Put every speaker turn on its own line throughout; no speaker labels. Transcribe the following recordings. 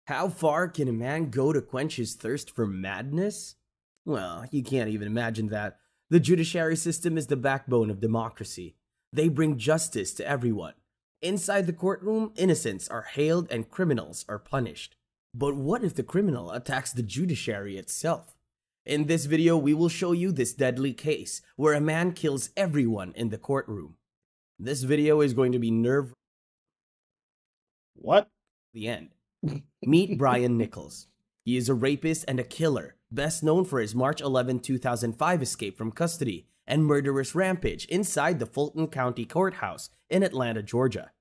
How far can a man go to quench his thirst for madness? Well, you can't even imagine that. The judiciary system is the backbone of democracy. They bring justice to everyone. Inside the courtroom, innocents are hailed and criminals are punished. But what if the criminal attacks the judiciary itself? In this video, we will show you this deadly case where a man kills everyone in the courtroom. This video is going to be nerve-wracking.
What?
The end. Meet Brian Nichols. He is a rapist and a killer, best known for his March 11, 2005 escape from custody and murderous rampage inside the Fulton County Courthouse in Atlanta, Georgia.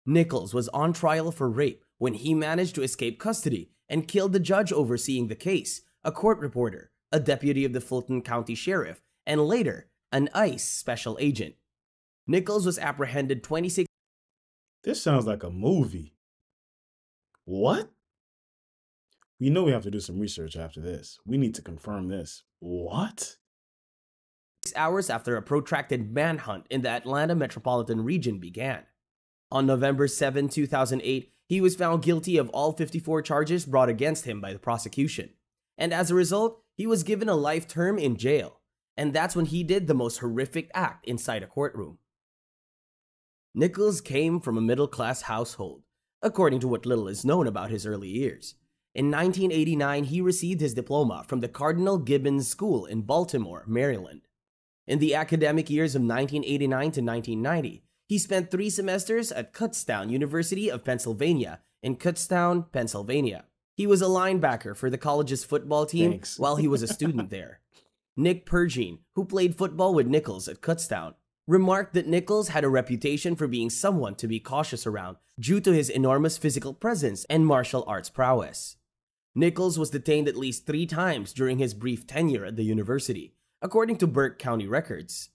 Nichols was on trial for rape when he managed to escape custody and killed the judge overseeing the case, a court reporter, a deputy of the Fulton County Sheriff, and later, an ICE special agent. Nichols was apprehended 26.
This sounds like a movie. What? We know we have to do some research after this. We need to confirm this. What?
Hours after a protracted manhunt in the Atlanta metropolitan region began. On November 7, 2008, he was found guilty of all 54 charges brought against him by the prosecution. And as a result, he was given a life term in jail. And that's when he did the most horrific act inside a courtroom. Nichols came from a middle-class household, according to what little is known about his early years. In 1989, he received his diploma from the Cardinal Gibbons School in Baltimore, Maryland. In the academic years of 1989 to 1990, he spent 3 semesters at Kutztown University of Pennsylvania in Kutztown, Pennsylvania. He was a linebacker for the college's football team while he was a student there. Nick Pergine, who played football with Nichols at Kutztown, remarked that Nichols had a reputation for being someone to be cautious around due to his enormous physical presence and martial arts prowess. Nichols was detained at least 3 times during his brief tenure at the university, according to Burke County records.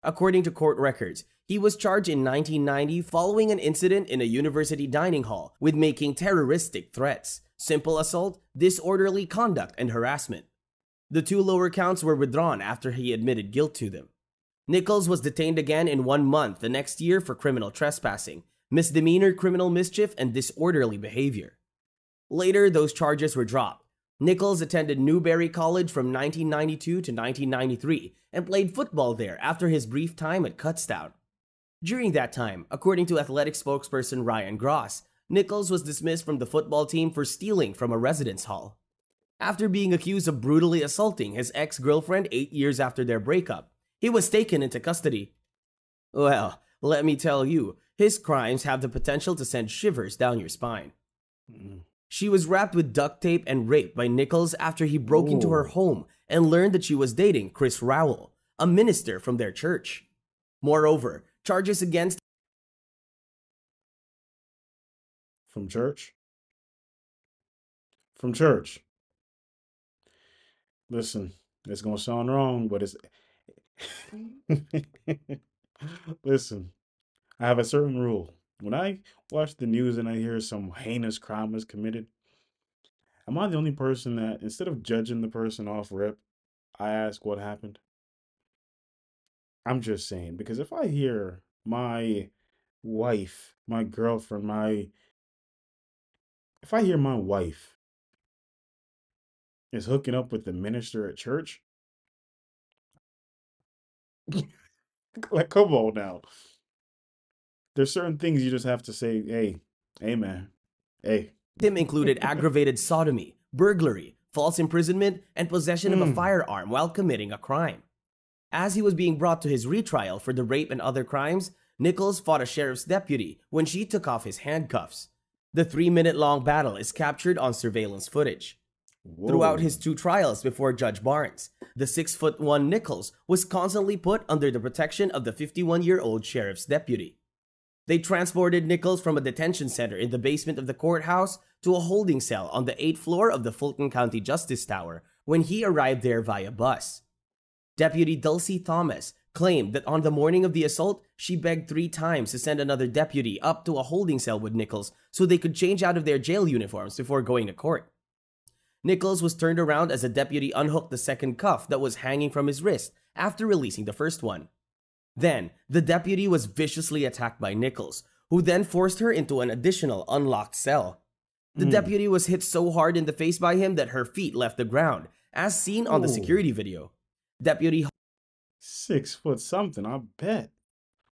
According to court records, he was charged in 1990 following an incident in a university dining hall with making terroristic threats, simple assault, disorderly conduct, and harassment. The 2 lower counts were withdrawn after he admitted guilt to them. Nichols was detained again in 1 month the next year for criminal trespassing, misdemeanor criminal mischief, and disorderly behavior. Later, those charges were dropped. Nichols attended Newberry College from 1992 to 1993 and played football there after his brief time at Kutztown. During that time, according to athletic spokesperson Ryan Gross, Nichols was dismissed from the football team for stealing from a residence hall. After being accused of brutally assaulting his ex-girlfriend 8 years after their breakup, he was taken into custody. Well, let me tell you, his crimes have the potential to send shivers down your spine. She was wrapped with duct tape and raped by Nichols after he broke into her home and learned that she was dating Chris Rowell, a minister from their church. Moreover, charges against
From church? From church. Listen, it's going to sound wrong, but it's... Listen, I have a certain rule. When I watch the news and I hear some heinous crime was committed, am I the only person that, instead of judging the person off rip, I ask what happened? I'm just saying, because if I hear my wife, my girlfriend, if I hear my wife is hooking up with the minister at church, like, come on now. There's certain things you just have to say, hey, man, hey.
Them included aggravated sodomy, burglary, false imprisonment, and possession of a firearm while committing a crime. As he was being brought to his retrial for the rape and other crimes, Nichols fought a sheriff's deputy when she took off his handcuffs. The 3-minute-long battle is captured on surveillance footage. Whoa. Throughout his 2 trials before Judge Barnes, the 6'1" Nichols was constantly put under the protection of the 51-year-old sheriff's deputy. They transported Nichols from a detention center in the basement of the courthouse to a holding cell on the 8th floor of the Fulton County Justice Tower when he arrived there via bus. Deputy Dulcie Thomas claimed that on the morning of the assault, she begged 3 times to send another deputy up to a holding cell with Nichols so they could change out of their jail uniforms before going to court. Nichols was turned around as a deputy unhooked the second cuff that was hanging from his wrist after releasing the first one. Then, the deputy was viciously attacked by Nichols, who then forced her into an additional unlocked cell. The deputy was hit so hard in the face by him that her feet left the ground, as seen on the security video. Deputy
6 foot something, I bet.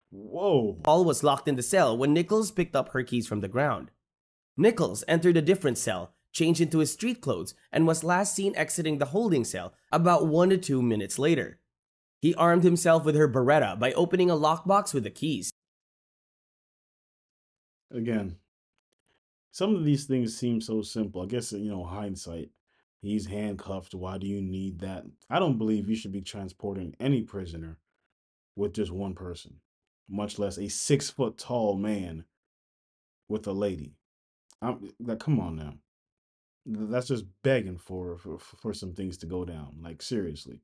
Whoa.
Hall was locked in the cell when Nichols picked up her keys from the ground. Nichols entered a different cell, changed into his street clothes, and was last seen exiting the holding cell about 1 to 2 minutes later. He armed himself with her Beretta by opening a lockbox with the keys.
Again, some of these things seem so simple. I guess, hindsight. He's handcuffed. Why do you need that? I don't believe you should be transporting any prisoner with just one person, much less a 6 foot tall man with a lady. Come on now. That's just begging for some things to go down. Like, seriously.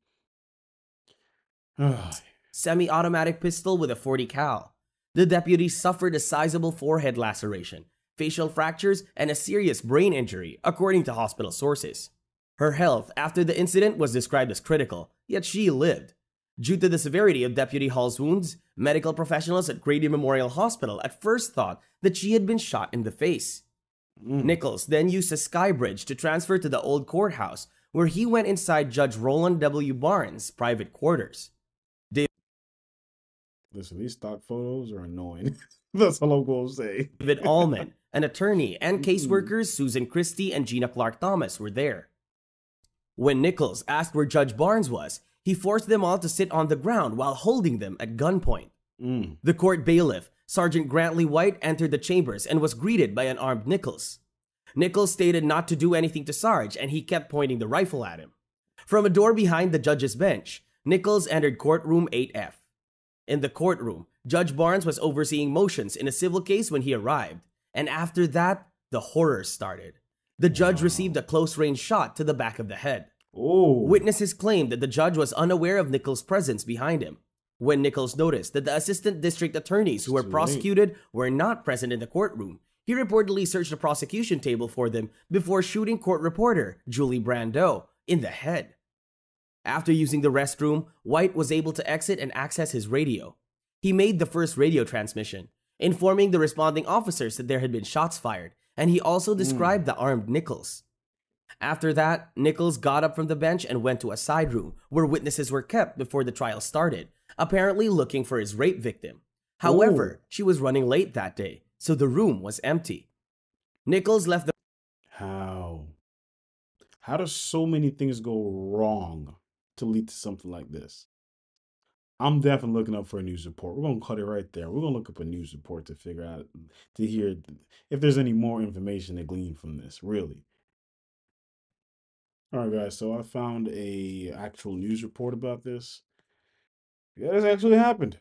Semi-automatic pistol with a .40 cal. The deputy suffered a sizable forehead laceration, facial fractures, and a serious brain injury, according to hospital sources. Her health after the incident was described as critical, yet she lived. Due to the severity of Deputy Hall's wounds, medical professionals at Grady Memorial Hospital at first thought that she had been shot in the face. Nichols then used a sky bridge to transfer to the old courthouse, where he went inside Judge Roland W. Barnes' private quarters.
Listen, these stock photos are annoying. That's all I'm going to say.
David Allman, an attorney, and caseworkers Susan Christie and Gina Clark Thomas were there. When Nichols asked where Judge Barnes was, he forced them all to sit on the ground while holding them at gunpoint. The court bailiff, Sergeant Grantley White, entered the chambers and was greeted by an armed Nichols. Nichols stated not to do anything to Sarge, and he kept pointing the rifle at him. From a door behind the judge's bench, Nichols entered courtroom 8F. In the courtroom, Judge Barnes was overseeing motions in a civil case when he arrived, and after that, the horror started. The judge received a close-range shot to the back of the head. Witnesses claimed that the judge was unaware of Nichols' presence behind him. When Nichols noticed that the assistant district attorneys who were prosecuted were not present in the courtroom, he reportedly searched the prosecution table for them before shooting court reporter Julie Brando in the head. After using the restroom, White was able to exit and access his radio. He made the first radio transmission, informing the responding officers that there had been shots fired, and he also described the armed Nichols. After that, Nichols got up from the bench and went to a side room where witnesses were kept before the trial started, apparently looking for his rape victim. However, she was running late that day, so the room was empty. Nichols left the...
How do so many things go wrong to lead to something like this? I'm definitely looking up for a news report. We're going to cut it right there. We're going to look up a news report to figure out, to hear if there's any more information to glean from this, really. All right, guys, so I found a actual news report about this. Yeah, this actually happened.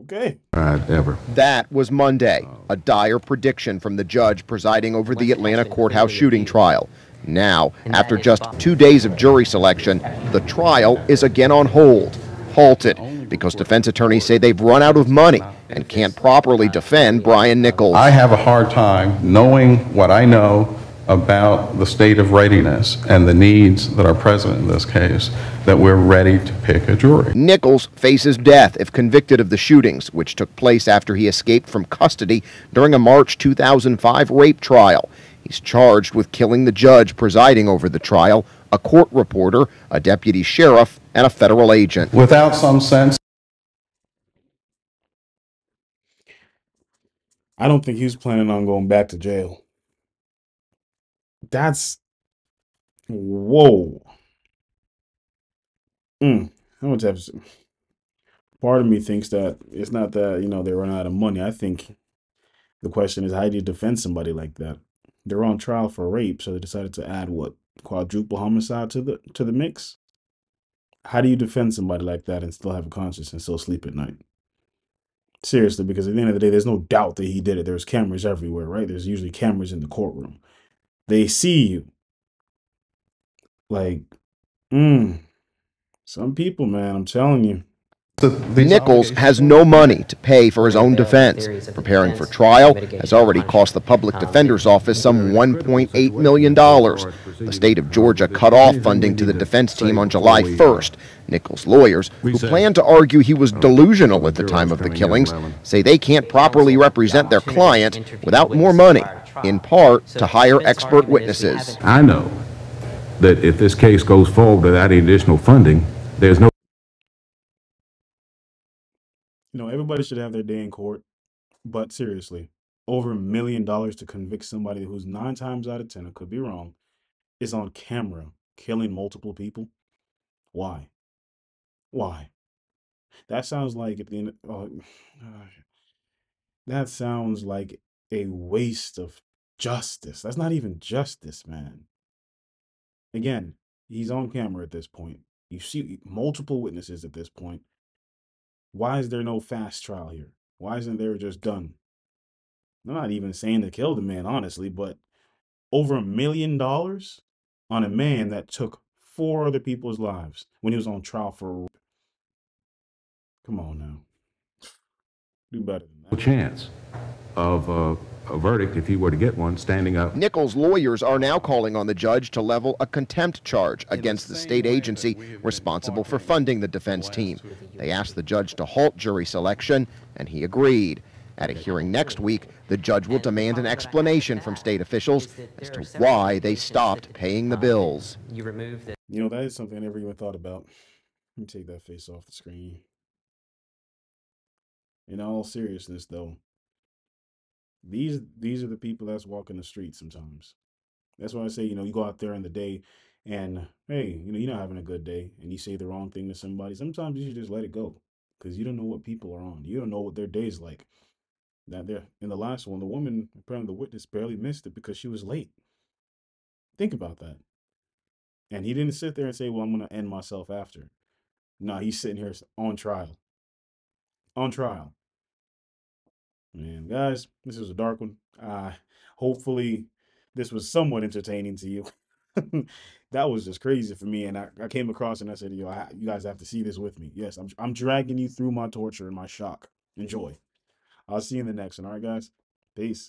Okay.
That was Monday, a dire prediction from the judge presiding over the Atlanta courthouse shooting trial. Now, after just 2 days of jury selection, the trial is again on hold, halted, because defense attorneys say they've run out of money and can't properly defend Brian Nichols.
I have a hard time knowing what I know about the state of readiness and the needs that are present in this case, that we're ready to pick a jury.
Nichols faces death if convicted of the shootings, which took place after he escaped from custody during a March 2005 rape trial. He's charged with killing the judge presiding over the trial, a court reporter, a deputy sheriff, and a federal agent.
Without some sense,
I don't think he was planning on going back to jail. That's... Whoa. How much have... Part of me thinks that it's not that, they run out of money. I think the question is, how do you defend somebody like that? They're on trial for rape, so they decided to add quadruple homicide to the mix. How do you defend somebody like that and still have a conscience and still sleep at night? Seriously, because at the end of the day, there's no doubt that he did it. There's cameras everywhere, right? There's usually cameras in the courtroom. They see you. Like, some people, man, I'm telling you.
Nichols has no money to pay for his own defense. Preparing for trial has already cost the public defender's office some $1.8 million. The state of Georgia cut off funding to the defense team on July 1st. Nichols' lawyers, who plan to argue he was delusional at the time of the killings, say they can't properly represent their client without more money. in part to hire expert witnesses.
I know that if this case goes forward without any additional funding, there's no.
Everybody should have their day in court, but seriously, over $1 million to convict somebody who's 9 times out of 10, I could be wrong, is on camera killing multiple people. Why? Why? That sounds like at the end. That sounds like a waste of justice. That's not even justice, man. Again, he's on camera at this point. You see multiple witnesses at this point. Why is there no fast trial here? Why isn't there just done? I'm not even saying to kill the man, honestly, but over $1 million on a man that took 4 other people's lives when he was on trial for. Come on now. Do better than that.
Chance of a verdict, if he were to get one, standing up.
Nichols' lawyers are now calling on the judge to level a contempt charge against the state agency responsible for funding the defense team. They asked the judge to halt jury selection, and he agreed. At a hearing next week, the judge will demand an explanation from state officials as to why they stopped paying the bills.
That is something I never even thought about. Let me take that face off the screen. In all seriousness, though, these are the people that's walking the streets sometimes. That's why I say, you go out there in the day and, hey, you're not having a good day and you say the wrong thing to somebody. Sometimes you should just let it go because you don't know what people are on. You don't know what their day's like. Now, in the last one, the woman, apparently the witness, barely missed it because she was late. Think about that. And he didn't sit there and say, well, I'm going to end myself after. No, he's sitting here on trial. On trial. Man, guys, this was a dark one. Hopefully, this was somewhat entertaining to you. That was just crazy for me, and I came across and I said, you guys have to see this with me. Yes, I'm dragging you through my torture and my shock. Enjoy. I'll see you in the next one. All right, guys? Peace.